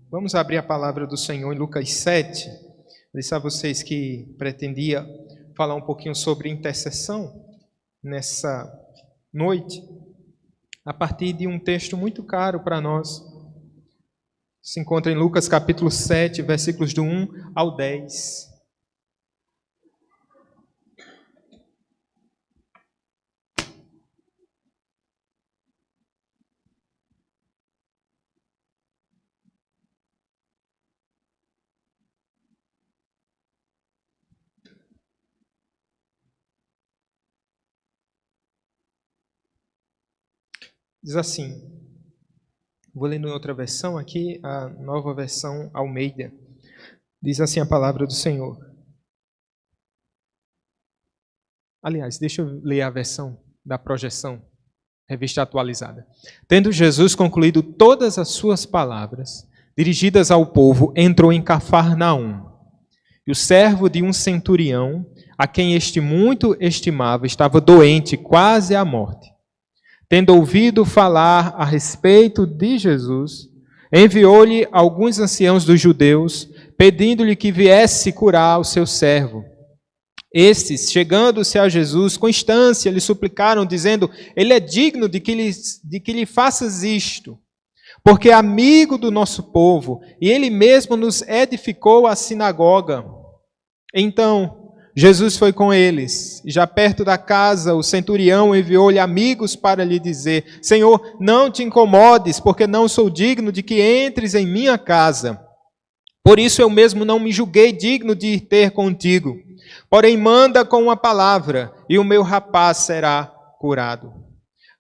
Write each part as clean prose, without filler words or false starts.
Vamos abrir a palavra do Senhor em Lucas 7. Disse a vocês que pretendia falar um pouquinho sobre intercessão nessa noite, a partir de um texto muito caro para nós. Se encontra em Lucas capítulo 7, versículos do 1 ao 10. Diz assim, vou ler em outra versão aqui, a nova versão Almeida. Diz assim a palavra do Senhor. Aliás, deixa eu ler a versão da projeção, revista atualizada. Tendo Jesus concluído todas as suas palavras, dirigidas ao povo, entrou em Cafarnaum. E o servo de um centurião, a quem este muito estimava, estava doente, quase à morte. Tendo ouvido falar a respeito de Jesus, enviou-lhe alguns anciãos dos judeus, pedindo-lhe que viesse curar o seu servo. Estes, chegando-se a Jesus, com instância lhe suplicaram, dizendo: ele é digno de que lhe faças isto, porque é amigo do nosso povo, e ele mesmo nos edificou a sinagoga. Então Jesus foi com eles, e já perto da casa, o centurião enviou-lhe amigos para lhe dizer: Senhor, não te incomodes, porque não sou digno de que entres em minha casa. Por isso eu mesmo não me julguei digno de ir ter contigo. Porém, manda com uma palavra, e o meu rapaz será curado.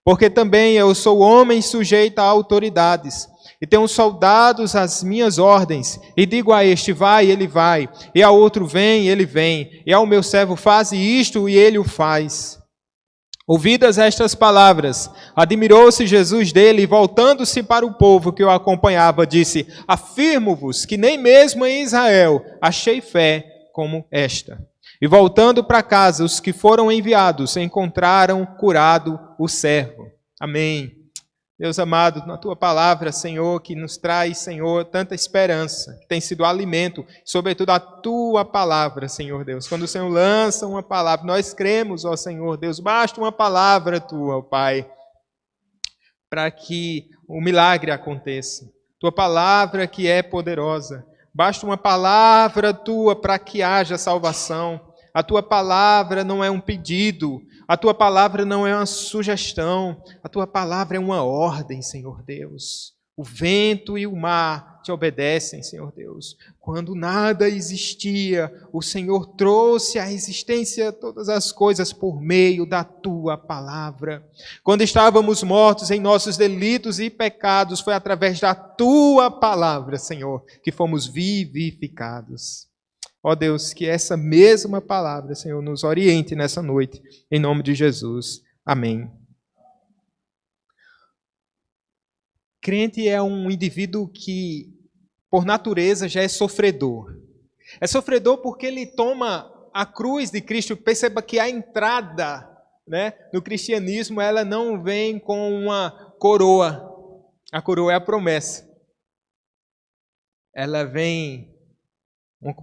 Porque também eu sou homem sujeito a autoridades, e tenho soldados às minhas ordens, e digo a este, vai, ele vai, e ao outro, vem, ele vem, e ao meu servo, faze isto, e ele o faz. Ouvidas estas palavras, admirou-se Jesus dele, e voltando-se para o povo que o acompanhava, disse: afirmo-vos que nem mesmo em Israel achei fé como esta. E voltando para casa, os que foram enviados encontraram curado o servo. Amém. Deus amado, na Tua palavra, Senhor, que nos traz, Senhor, tanta esperança, que tem sido alimento, sobretudo a Tua palavra, Senhor Deus. Quando o Senhor lança uma palavra, nós cremos, ó Senhor Deus, basta uma palavra Tua, ó Pai, para que o milagre aconteça. Tua palavra que é poderosa, basta uma palavra Tua para que haja salvação. A Tua palavra não é um pedido, a Tua palavra não é uma sugestão, a Tua palavra é uma ordem, Senhor Deus. O vento e o mar te obedecem, Senhor Deus. Quando nada existia, o Senhor trouxe à existência todas as coisas por meio da Tua palavra. Quando estávamos mortos em nossos delitos e pecados, foi através da Tua palavra, Senhor, que fomos vivificados. Ó Deus, que essa mesma palavra, Senhor, nos oriente nessa noite, em nome de Jesus. Amém. Crente é um indivíduo que, por natureza, já é sofredor. É sofredor porque ele toma a cruz de Cristo. Perceba que a entrada, no cristianismo, ela não vem com uma coroa. A coroa é a promessa. Ela vem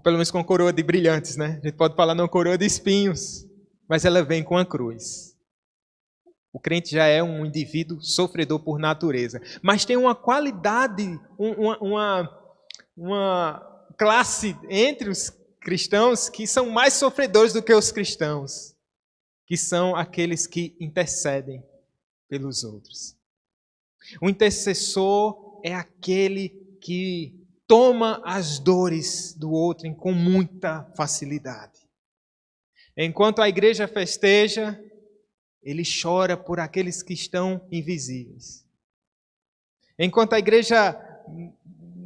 pelo menos com uma coroa de brilhantes, A gente pode falar numa coroa de espinhos, mas ela vem com a cruz. O crente já é um indivíduo sofredor por natureza, mas tem uma qualidade, uma classe entre os cristãos que são mais sofredores do que os cristãos, que são aqueles que intercedem pelos outros. O intercessor é aquele que toma as dores do outro com muita facilidade. Enquanto a igreja festeja, ele chora por aqueles que estão invisíveis. Enquanto a igreja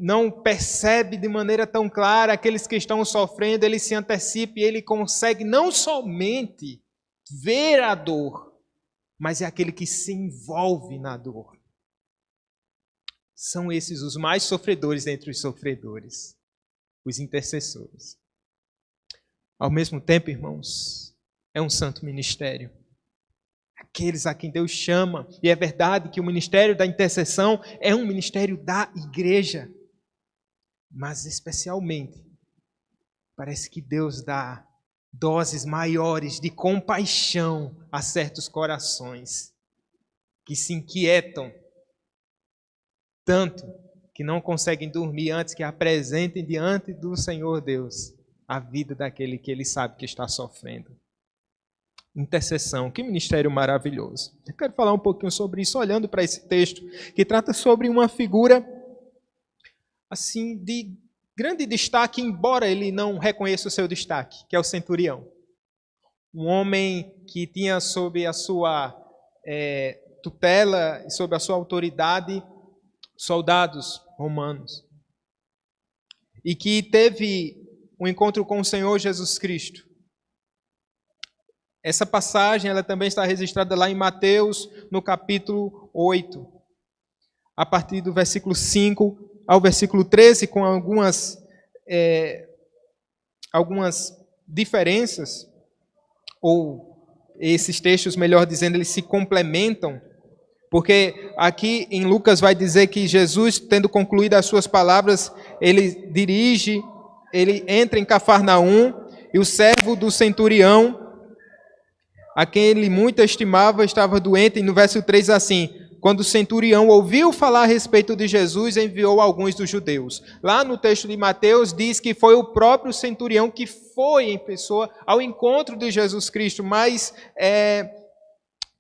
não percebe de maneira tão clara aqueles que estão sofrendo, ele se antecipa e ele consegue não somente ver a dor, mas é aquele que se envolve na dor. São esses os mais sofredores entre os sofredores, os intercessores. Ao mesmo tempo, irmãos, é um santo ministério. Aqueles a quem Deus chama, e é verdade que o ministério da intercessão é um ministério da igreja. Mas especialmente, parece que Deus dá doses maiores de compaixão a certos corações que se inquietam tanto que não conseguem dormir antes que apresentem diante do Senhor Deus a vida daquele que ele sabe que está sofrendo. Intercessão, que ministério maravilhoso. Eu quero falar um pouquinho sobre isso, olhando para esse texto, que trata sobre uma figura assim de grande destaque, embora ele não reconheça o seu destaque, que é o centurião. Um homem que tinha sob a sua tutela e sob a sua autoridade soldados romanos. E que teve um encontro com o Senhor Jesus Cristo. Essa passagem ela também está registrada lá em Mateus, no capítulo 8, a partir do versículo 5 ao versículo 13, com algumas diferenças, ou esses textos, melhor dizendo, eles se complementam, porque aqui em Lucas vai dizer que Jesus, tendo concluído as suas palavras, ele entra em Cafarnaum, e o servo do centurião, a quem ele muito estimava, estava doente, e no verso 3 assim: quando o centurião ouviu falar a respeito de Jesus, enviou alguns dos judeus. Lá no texto de Mateus diz que foi o próprio centurião que foi em pessoa ao encontro de Jesus Cristo, mas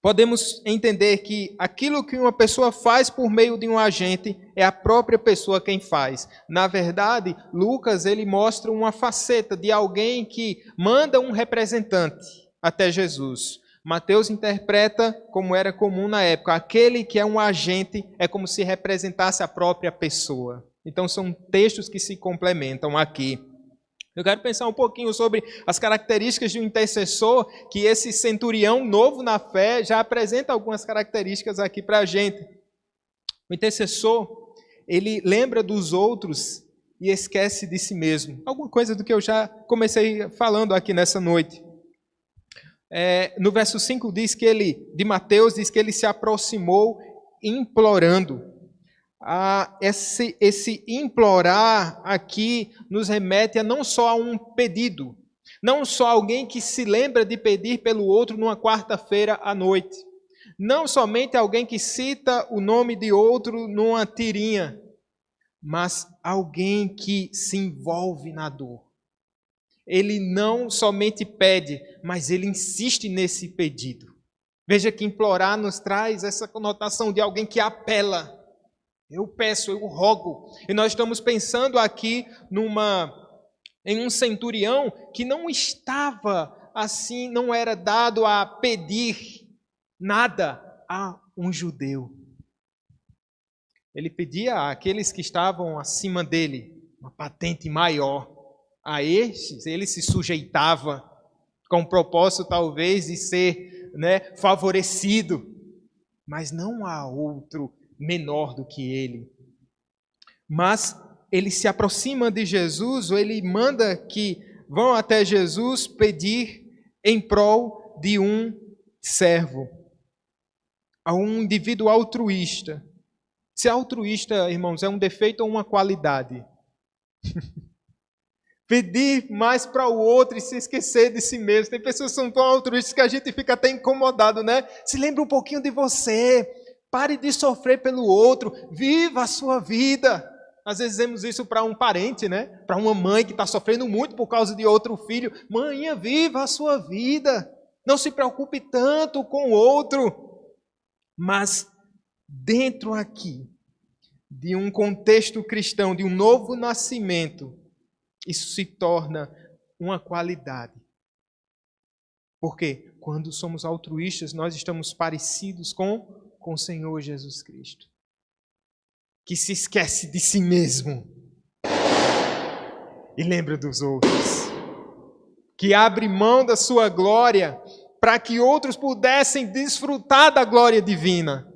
podemos entender que aquilo que uma pessoa faz por meio de um agente é a própria pessoa quem faz. Na verdade, Lucas ele mostra uma faceta de alguém que manda um representante até Jesus. Mateus interpreta como era comum na época. Aquele que é um agente é como se representasse a própria pessoa. Então são textos que se complementam aqui. Eu quero pensar um pouquinho sobre as características de um intercessor, que esse centurião novo na fé já apresenta algumas características aqui para a gente. O intercessor, ele lembra dos outros e esquece de si mesmo. Alguma coisa do que eu já comecei falando aqui nessa noite. No verso 5 de Mateus, diz que ele se aproximou implorando. Esse implorar aqui nos remete a não só a um pedido, não só alguém que se lembra de pedir pelo outro numa quarta-feira à noite, não somente alguém que cita o nome de outro numa tirinha, mas alguém que se envolve na dor. Ele não somente pede, mas ele insiste nesse pedido. Veja que implorar nos traz essa conotação de alguém que apela. Eu peço, eu rogo. E nós estamos pensando aqui em um centurião que não estava assim, não era dado a pedir nada a um judeu. Ele pedia àqueles que estavam acima dele uma patente maior. A estes ele se sujeitava com o propósito talvez de ser favorecido, mas não há outro menor do que ele. Mas ele se aproxima de Jesus, ou ele manda que vão até Jesus pedir em prol de um servo, a um indivíduo altruísta. Ser altruísta, irmãos, é um defeito ou uma qualidade? Pedir mais para o outro e se esquecer de si mesmo. Tem pessoas que são tão altruístas que a gente fica até incomodado, né? Se lembre um pouquinho de você. Pare de sofrer pelo outro. Viva a sua vida. Às vezes dizemos isso para um parente, né? Para uma mãe que está sofrendo muito por causa de outro filho. Mãe, viva a sua vida. Não se preocupe tanto com o outro. Mas dentro aqui de um contexto cristão, de um novo nascimento, isso se torna uma qualidade. Porque quando somos altruístas, nós estamos parecidos com o Senhor Jesus Cristo, que se esquece de si mesmo e lembra dos outros, que abre mão da sua glória para que outros pudessem desfrutar da glória divina.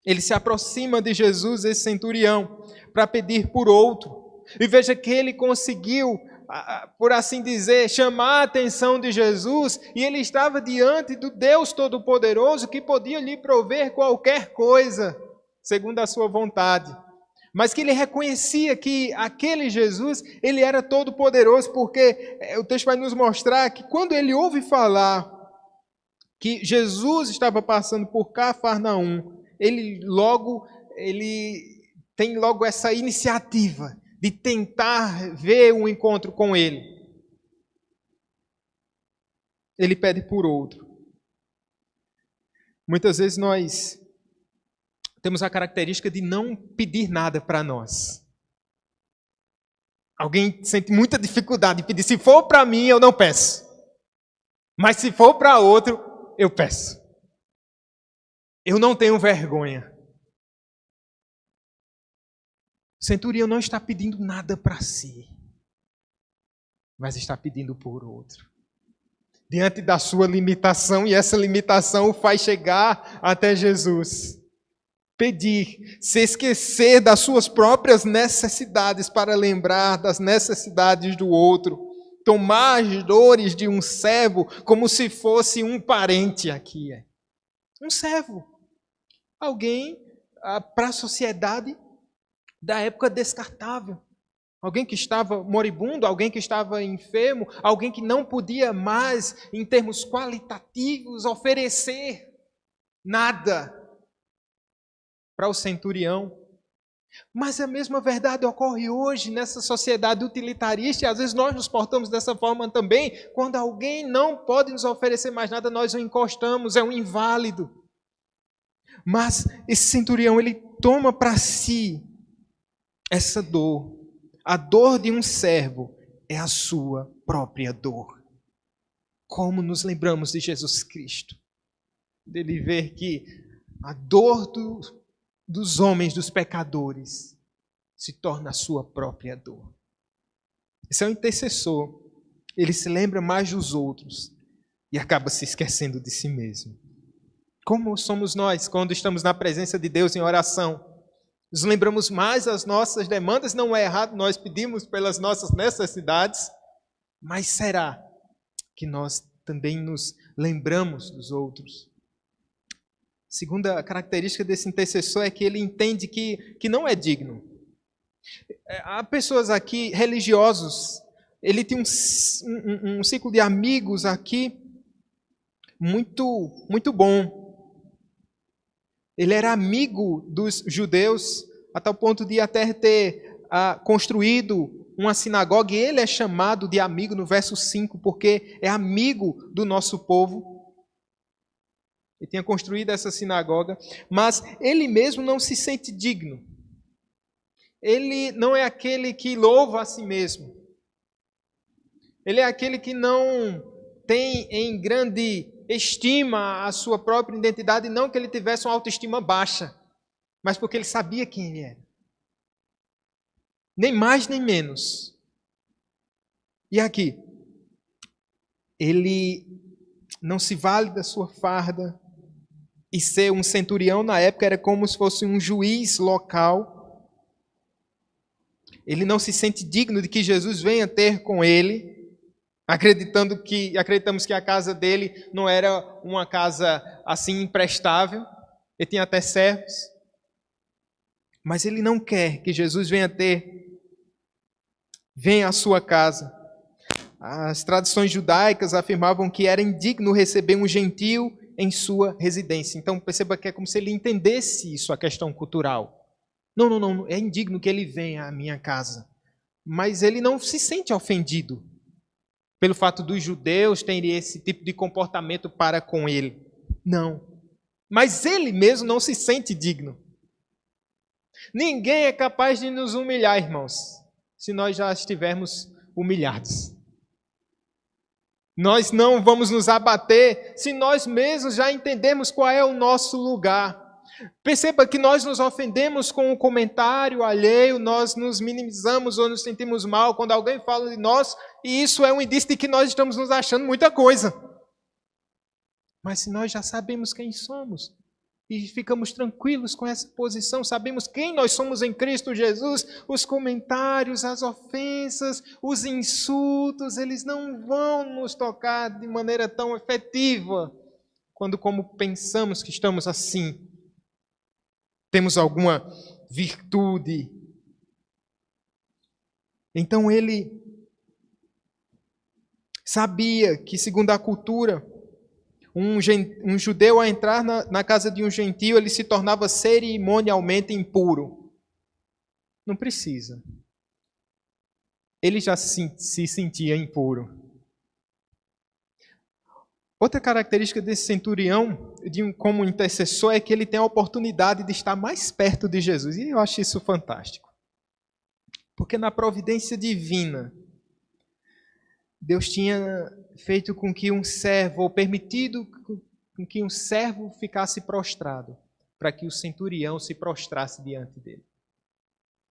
Ele se aproxima de Jesus, esse centurião, para pedir por outro. E veja que ele conseguiu, por assim dizer, chamar a atenção de Jesus, e ele estava diante do Deus Todo-Poderoso que podia lhe prover qualquer coisa, segundo a sua vontade. mas que ele reconhecia que aquele Jesus, ele era todo poderoso, porque o texto vai nos mostrar que quando ele ouve falar que Jesus estava passando por Cafarnaum, ele tem logo essa iniciativa de tentar ver um encontro com ele. Ele pede por outro. Muitas vezes nós temos a característica de não pedir nada para nós. Alguém sente muita dificuldade de pedir. Se for para mim, eu não peço. Mas se for para outro, eu peço. Eu não tenho vergonha. O centurião não está pedindo nada para si, mas está pedindo por outro. Diante da sua limitação, e essa limitação o faz chegar até Jesus. Pedir, se esquecer das suas próprias necessidades para lembrar das necessidades do outro. Tomar as dores de um servo como se fosse um parente aqui. Um servo. Alguém para a sociedade da época descartável. Alguém que estava moribundo, alguém que estava enfermo, alguém que não podia mais, em termos qualitativos, oferecer nada para o centurião. Mas a mesma verdade ocorre hoje nessa sociedade utilitarista, e às vezes nós nos portamos dessa forma também. Quando alguém não pode nos oferecer mais nada, nós o encostamos, é um inválido. Mas esse centurião, ele toma para si essa dor. A dor de um servo é a sua própria dor. Como nos lembramos de Jesus Cristo, dele ver que a dor dos homens, dos pecadores, se torna a sua própria dor. Esse é o intercessor. Ele se lembra mais dos outros e acaba se esquecendo de si mesmo. Como somos nós quando estamos na presença de Deus em oração? Nos lembramos mais das nossas demandas, não é errado, nós pedimos pelas nossas necessidades, mas será que nós também nos lembramos dos outros? Segunda característica desse intercessor é que ele entende que não é digno. Há pessoas aqui, religiosos, ele tem um ciclo de amigos aqui muito bom. Ele era amigo dos judeus, a tal ponto de até ter construído uma sinagoga, e ele é chamado de amigo no verso 5, porque é amigo do nosso povo. Ele tinha construído essa sinagoga, mas ele mesmo não se sente digno. Ele não é aquele que louva a si mesmo. Ele é aquele que não tem em grande estima a sua própria identidade, não que ele tivesse uma autoestima baixa, mas porque ele sabia quem ele era. Nem mais nem menos. E aqui, ele não se vale da sua farda, e ser um centurião na época era como se fosse um juiz local. Ele não se sente digno de que Jesus venha ter com ele, acreditamos que a casa dele não era uma casa assim imprestável, ele tinha até servos, mas ele não quer que Jesus venha à sua casa. As tradições judaicas afirmavam que era indigno receber um gentio em sua residência. Então perceba que é como se ele entendesse isso, a questão cultural. Não, é indigno que ele venha à minha casa. Mas ele não se sente ofendido pelo fato dos judeus terem esse tipo de comportamento para com ele. Não. Mas ele mesmo não se sente digno. Ninguém é capaz de nos humilhar, irmãos, se nós já estivermos humilhados. Nós não vamos nos abater se nós mesmos já entendemos qual é o nosso lugar. Perceba que nós nos ofendemos com um comentário alheio, nós nos minimizamos ou nos sentimos mal quando alguém fala de nós, e isso é um indício de que nós estamos nos achando muita coisa. Mas se nós já sabemos quem somos e ficamos tranquilos com essa posição, sabemos quem nós somos em Cristo Jesus, os comentários, as ofensas, os insultos, eles não vão nos tocar de maneira tão efetiva quando como pensamos que estamos assim. Temos alguma virtude Então ele sabia que, segundo a cultura, um judeu a entrar na casa de um gentio, ele se tornava cerimonialmente impuro. Não precisa. Ele já se sentia impuro. Outra característica desse centurião, como intercessor, é que ele tem a oportunidade de estar mais perto de Jesus. E eu acho isso fantástico. Porque na providência divina, Deus tinha feito com que um servo, ou permitido com que um servo ficasse prostrado, para que o centurião se prostrasse diante dele.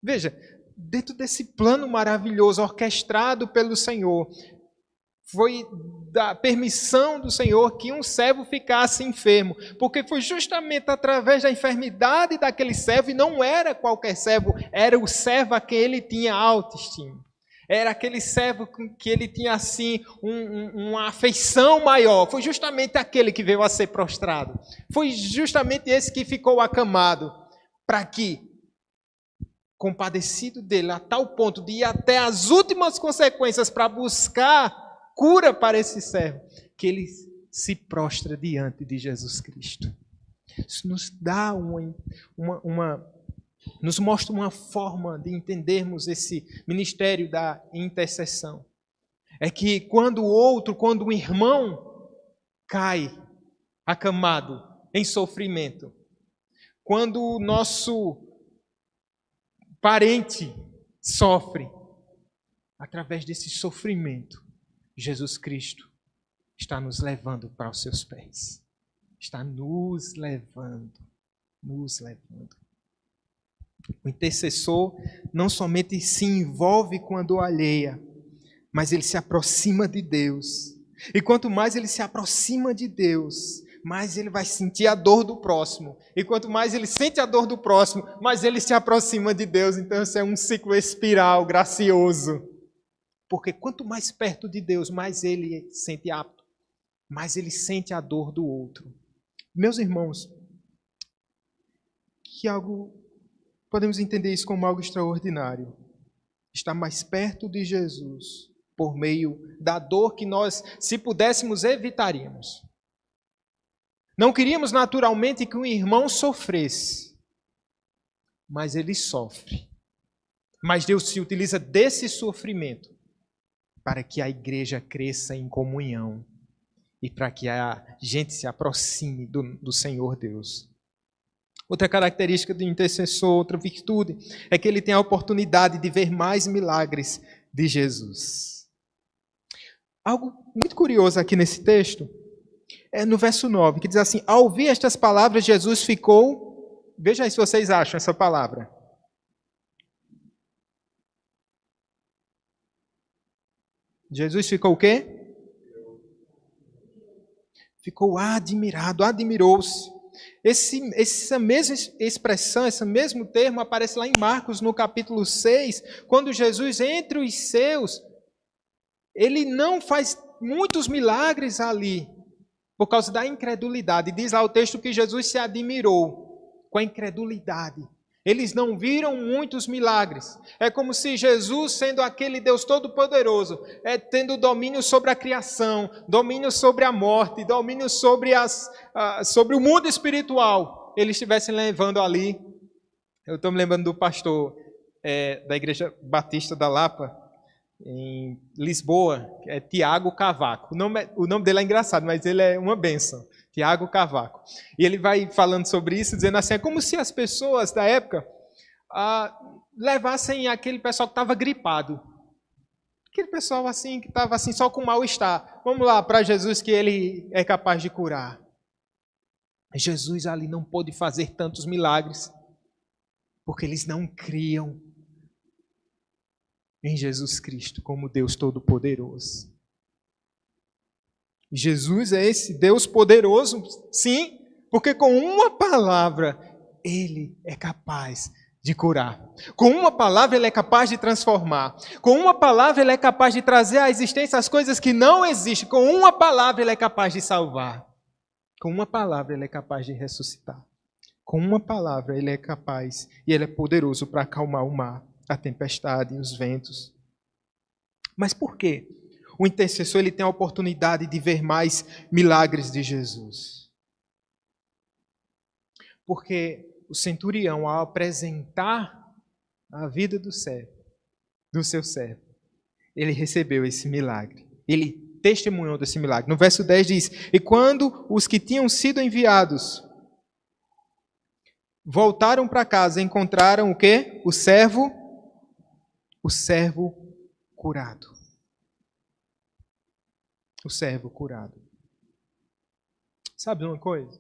Veja, dentro desse plano maravilhoso, orquestrado pelo Senhor, foi da permissão do Senhor que um servo ficasse enfermo, porque foi justamente através da enfermidade daquele servo, e não era qualquer servo, era o servo a quem ele tinha autoestima. Era aquele servo que ele tinha assim uma afeição maior. Foi justamente aquele que veio a ser prostrado. Foi justamente esse que ficou acamado, para que, compadecido dele a tal ponto de ir até as últimas consequências para buscar cura para esse servo, que ele se prostra diante de Jesus Cristo. Isso nos dá nos mostra uma forma de entendermos esse ministério da intercessão. É que quando um irmão cai acamado em sofrimento, quando o nosso parente sofre, através desse sofrimento, Jesus Cristo está nos levando para os seus pés. Está nos levando. O intercessor não somente se envolve com a dor alheia, mas ele se aproxima de Deus. E quanto mais ele se aproxima de Deus, mais ele vai sentir a dor do próximo. E quanto mais ele sente a dor do próximo, mais ele se aproxima de Deus. Então isso é um ciclo espiral gracioso. Porque quanto mais perto de Deus, mais ele sente apto, mais ele sente a dor do outro. Meus irmãos, podemos entender isso como algo extraordinário. Estar mais perto de Jesus, por meio da dor que nós, se pudéssemos, evitaríamos. Não queríamos naturalmente que um irmão sofresse, mas ele sofre. Mas Deus se utiliza desse sofrimento para que a igreja cresça em comunhão e para que a gente se aproxime do Senhor Deus. Outra característica do intercessor, outra virtude, é que ele tem a oportunidade de ver mais milagres de Jesus. Algo muito curioso aqui nesse texto é no verso 9, que diz assim: ao ouvir estas palavras, Jesus ficou... Veja aí se vocês acham essa palavra. Jesus ficou o quê? Ficou admirado, admirou-se. Essa mesma expressão, esse mesmo termo aparece lá em Marcos, no capítulo 6, quando Jesus, entre os seus, ele não faz muitos milagres ali, por causa da incredulidade. Diz lá o texto que Jesus se admirou com a incredulidade. Eles não viram muitos milagres. É como se Jesus, sendo aquele Deus todo-poderoso, tendo domínio sobre a criação, domínio sobre a morte, domínio sobre o mundo espiritual, eles estivessem levando ali. Eu estou me lembrando do pastor da Igreja Batista da Lapa, em Lisboa, que é Tiago Cavaco. O nome dele é engraçado, mas ele é uma bênção. Tiago Cavaco. E ele vai falando sobre isso, dizendo assim, é como se as pessoas da época levassem aquele pessoal que estava gripado. Aquele pessoal assim, que estava assim, só com mal-estar. Vamos lá para Jesus que ele é capaz de curar. Jesus ali não pôde fazer tantos milagres, porque eles não criam em Jesus Cristo como Deus Todo-Poderoso. Jesus é esse Deus poderoso, sim, porque com uma palavra Ele é capaz de curar. Com uma palavra Ele é capaz de transformar. Com uma palavra Ele é capaz de trazer à existência as coisas que não existem. Com uma palavra Ele é capaz de salvar. Com uma palavra Ele é capaz de ressuscitar. Com uma palavra Ele é capaz e Ele é poderoso para acalmar o mar, a tempestade e os ventos. Mas por quê? O intercessor ele tem a oportunidade de ver mais milagres de Jesus. Porque o centurião, ao apresentar a vida do seu servo, ele recebeu esse milagre. Ele testemunhou desse milagre. No verso 10 diz: e quando os que tinham sido enviados voltaram para casa, encontraram o quê? O servo curado. O servo curado. Sabe uma coisa?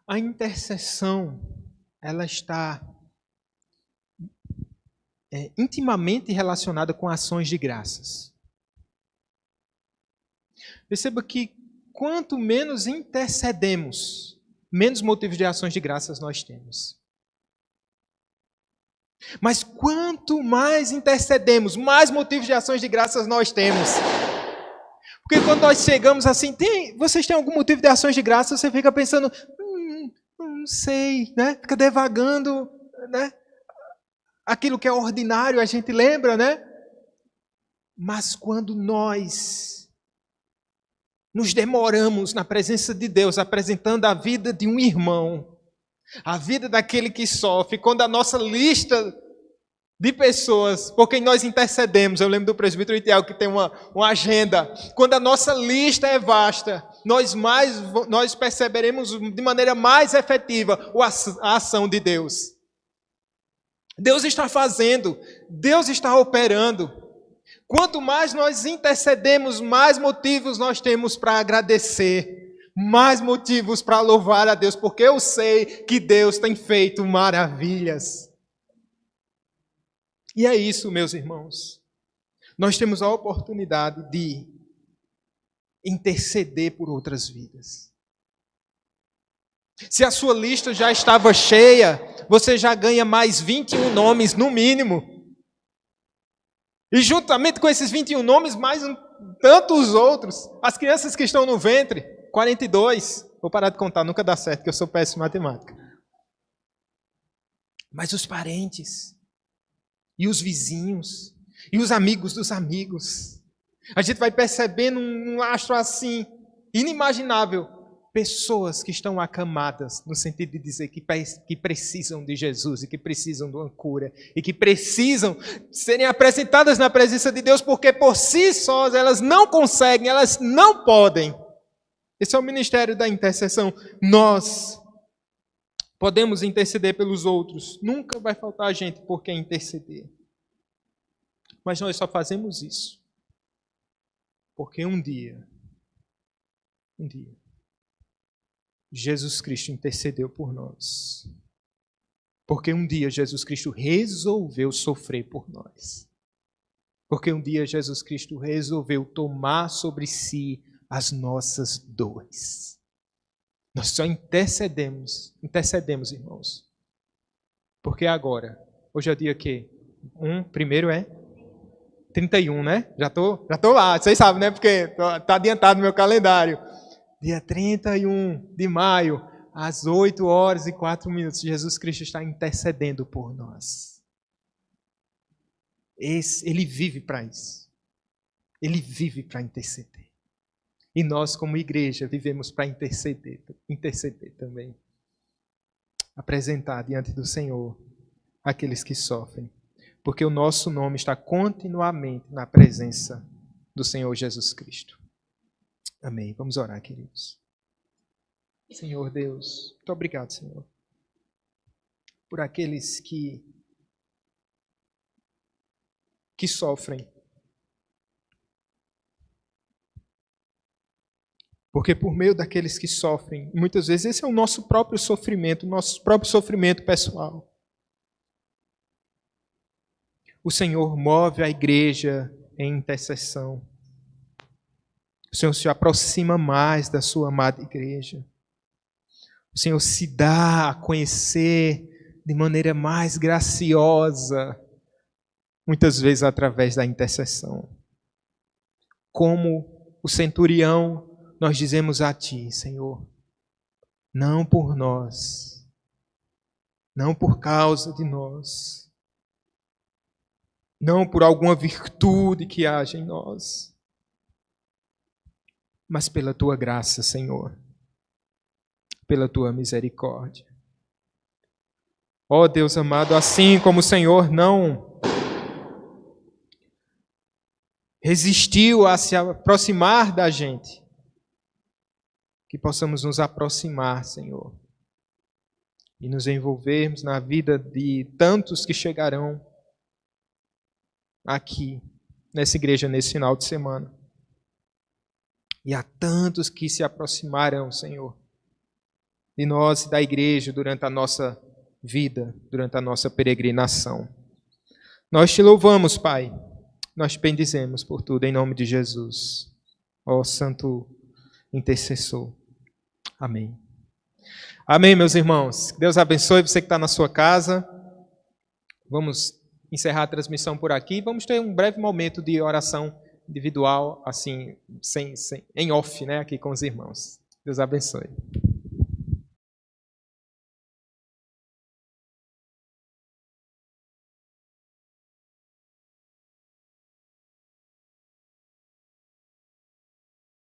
A intercessão, ela está intimamente relacionada com ações de graças. Perceba que quanto menos intercedemos, menos motivos de ações de graças nós temos. Mas quanto mais intercedemos, mais motivos de ações de graças nós temos. Porque quando nós chegamos assim, vocês têm algum motivo de ações de graças, você fica pensando, não sei, né? Fica devagando, né? Aquilo que é ordinário, a gente lembra, né? Mas quando nós nos demoramos na presença de Deus, apresentando a vida de um irmão, a vida daquele que sofre, quando a nossa lista de pessoas por quem nós intercedemos, eu lembro do presbítero Tiago que tem uma agenda, quando a nossa lista é vasta, nós perceberemos de maneira mais efetiva a ação de Deus. Deus está fazendo, Deus está operando. Quanto mais nós intercedemos, mais motivos nós temos para agradecer, mais motivos para louvar a Deus, porque eu sei que Deus tem feito maravilhas. E é isso, meus irmãos. Nós temos a oportunidade de interceder por outras vidas. Se a sua lista já estava cheia, você já ganha mais 21 nomes no mínimo. E juntamente com esses 21 nomes, mais tantos outros. As crianças que estão no ventre, 42. Vou parar de contar, nunca dá certo, que eu sou péssimo em matemática. Mas os parentes, e os vizinhos, e os amigos dos amigos. A gente vai percebendo um lastro assim, inimaginável. Pessoas que estão acamadas, no sentido de dizer que precisam de Jesus e que precisam de uma cura e que precisam serem apresentadas na presença de Deus, porque por si sós elas não conseguem, elas não podem. Esse é o ministério da intercessão. Nós podemos interceder pelos outros. Nunca vai faltar gente por quem interceder. Mas nós só fazemos isso porque um dia, Jesus Cristo intercedeu por nós. Porque um dia Jesus Cristo resolveu sofrer por nós. Porque um dia Jesus Cristo resolveu tomar sobre si as nossas dores. Nós só intercedemos, irmãos. Porque agora, hoje é o dia que? Primeiro é 31, né? Já tô lá, vocês sabem, né? Porque está adiantado no meu calendário. Dia 31 de maio, às 8h04, Jesus Cristo está intercedendo por nós. Ele vive para isso. Ele vive para interceder. E nós, como igreja, vivemos para interceder também. Apresentar diante do Senhor aqueles que sofrem. Porque o nosso nome está continuamente na presença do Senhor Jesus Cristo. Amém. Vamos orar, queridos. Senhor Deus, muito obrigado, Senhor, por aqueles que sofrem. Porque por meio daqueles que sofrem, muitas vezes esse é o nosso próprio sofrimento pessoal. O Senhor move a igreja em intercessão. O Senhor se aproxima mais da sua amada igreja. O Senhor se dá a conhecer de maneira mais graciosa, muitas vezes através da intercessão. Como o centurião, nós dizemos a Ti, Senhor, não por nós, não por causa de nós, não por alguma virtude que haja em nós, mas pela tua graça, Senhor, pela tua misericórdia. Ó Deus amado, assim como o Senhor não resistiu a se aproximar da gente, que possamos nos aproximar, Senhor, e nos envolvermos na vida de tantos que chegarão aqui, nessa igreja, nesse final de semana. E há tantos que se aproximarão, Senhor, de nós e da igreja durante a nossa vida, durante a nossa peregrinação. Nós te louvamos, Pai. Nós te bendizemos por tudo, em nome de Jesus. Ó Santo Intercessor. Amém. Amém, meus irmãos. Deus abençoe você que está na sua casa. Vamos encerrar a transmissão por aqui. Vamos ter um breve momento de oração individual, assim, em off, né, aqui com os irmãos. Deus abençoe.